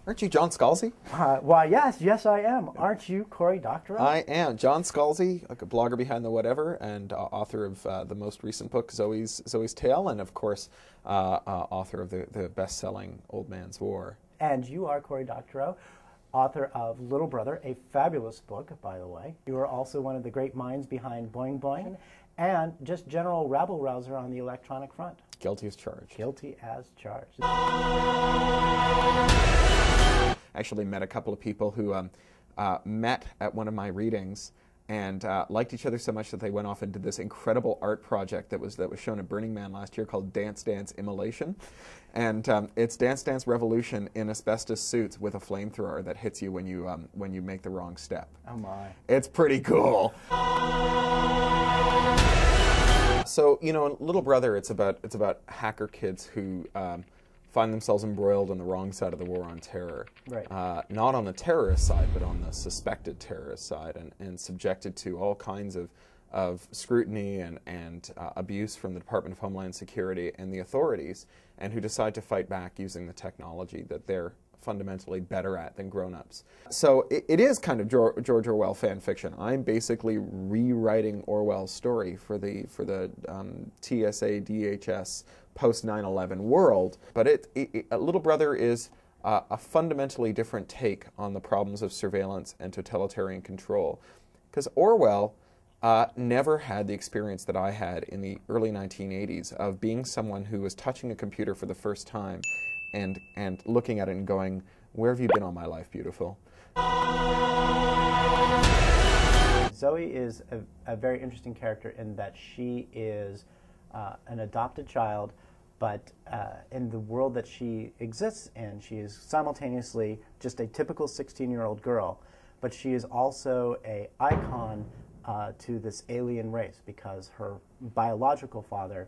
Aren't you John Scalzi? Why, yes, I am. Aren't you Cory Doctorow? I am. John Scalzi, like a blogger behind the whatever, and author of the most recent book, Zoey's Tale, and of course, author of the best-selling Old Man's War. And you are Cory Doctorow, author of Little Brother, a fabulous book, by the way. You are also one of the great minds behind Boing Boing, and just general rabble rouser on the electronic front. Guilty as charged. Guilty as charged. Actually met a couple of people who met at one of my readings and liked each other so much that they went off and did this incredible art project that was shown at Burning Man last year called Danceimmolation. And it's Dance Dance Revolution in asbestos suits with a flamethrower that hits you when you make the wrong step. Oh my. It's pretty cool. So, you know, in Little Brother, it's about hacker kids who find themselves embroiled on the wrong side of the war on terror. Right. Not on the terrorist side, but on the suspected terrorist side, and subjected to all kinds of scrutiny and abuse from the Department of Homeland Security and the authorities, and who decide to fight back using the technology that they're fundamentally better at than grown-ups. So it is kind of George Orwell fan fiction. I'm basically rewriting Orwell's story for the TSA, DHS, post 9/11 world. But Little Brother is a fundamentally different take on the problems of surveillance and totalitarian control. Because Orwell never had the experience that I had in the early 1980s of being someone who was touching a computer for the first time and looking at it and going, where have you been all my life, beautiful? Zoey is a very interesting character in that she is an adopted child, but in the world that she exists in, she is simultaneously just a typical 16-year-old girl, but she is also an icon to this alien race because her biological father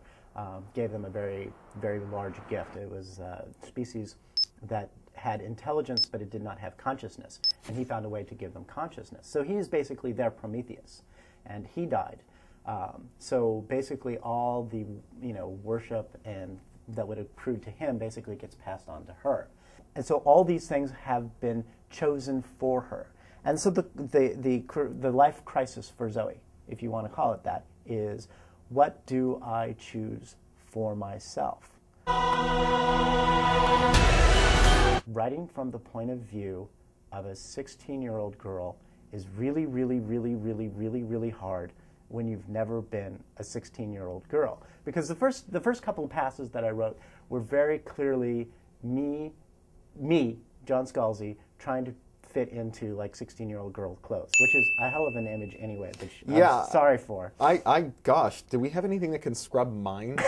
gave them a very, very large gift. It was a species that had intelligence, but it did not have consciousness, and he found a way to give them consciousness. So he's basically their Prometheus, and he died. So basically all the worship and that would accrue to him basically gets passed on to her. And so all these things have been chosen for her. And so the life crisis for Zoey, if you want to call it that, is what do I choose for myself? Writing from the point of view of a 16-year-old girl is really, really, really, really, really, really hard when you've never been a 16-year-old girl. Because the first couple of passages that I wrote were very clearly me, John Scalzi, trying to fit into like 16-year-old girl clothes, which is a hell of an image anyway, which I'm sorry for. Gosh, do we have anything that can scrub minds?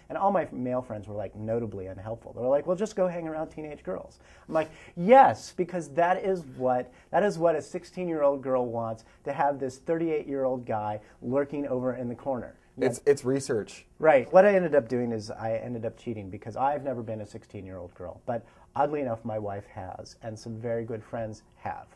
And all my male friends were like notably unhelpful. They were like, well, just go hang around teenage girls. I'm like, yes, because that is what a 16-year-old girl wants, to have this 38-year-old guy lurking over in the corner. It's research. Right. What I ended up doing is I ended up cheating because I've never been a 16-year-old girl. But oddly enough, my wife has, and some very good friends have.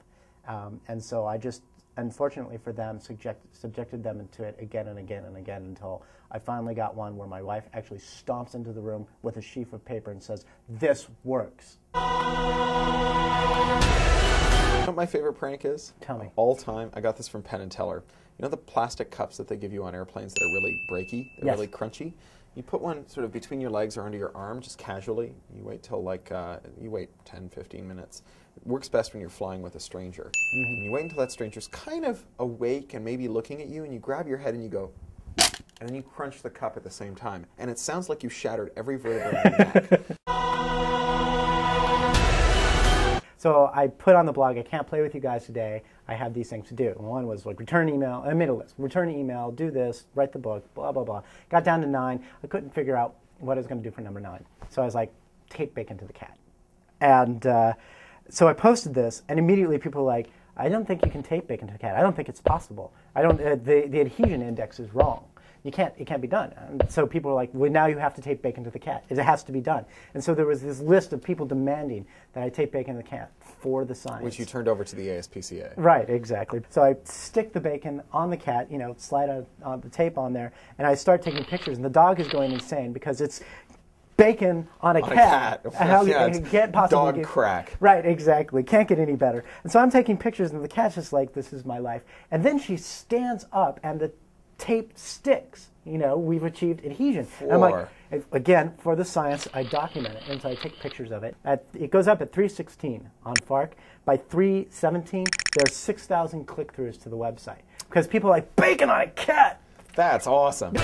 And so I just, unfortunately for them, subjected them into it again and again and again until I finally got one where my wife actually stomps into the room with a sheaf of paper and says, "This works." You know what my favorite prank is? Tell me. All time. I got this from Penn and Teller. You know the plastic cups that they give you on airplanes that are really breaky? They're really crunchy? You put one sort of between your legs or under your arm, just casually. You wait till you wait 10, 15 minutes. It works best when you're flying with a stranger. And you wait until that stranger's kind of awake and maybe looking at you, and you grab your head and you go, and then you crunch the cup at the same time. And it sounds like you shattered every vertebra in your neck. So I put on the blog, I can't play with you guys today. I have these things to do. One was like return email, I made a list. Return email, do this, write the book, blah, blah, blah. Got down to 9. I couldn't figure out what I was going to do for number 9. So I was like, tape bacon to the cat. And so I posted this, and immediately people were like, I don't think you can tape bacon to the cat. I don't think it's possible. The adhesion index is wrong. It can't be done. And so people were like, well, now you have to tape bacon to the cat. It has to be done. And so there was this list of people demanding that I tape bacon to the cat for the science. Which you turned over to the ASPCA. Right, exactly. So I stick the bacon on the cat, slide the tape on there, and I start taking pictures. And the dog is going insane because it's bacon on a cat. How you can't possibly dog crack. Right, exactly. Can't get any better. And so I'm taking pictures, and the cat's just like, this is my life. And then she stands up, and the tape sticks. You know, we've achieved adhesion. And I'm like, again, for the science, I document it, and so I take pictures of it. It goes up at 3:16 on FARC. By 3:17, there's 6,000 click-throughs to the website because people are like, bacon on a cat. That's awesome.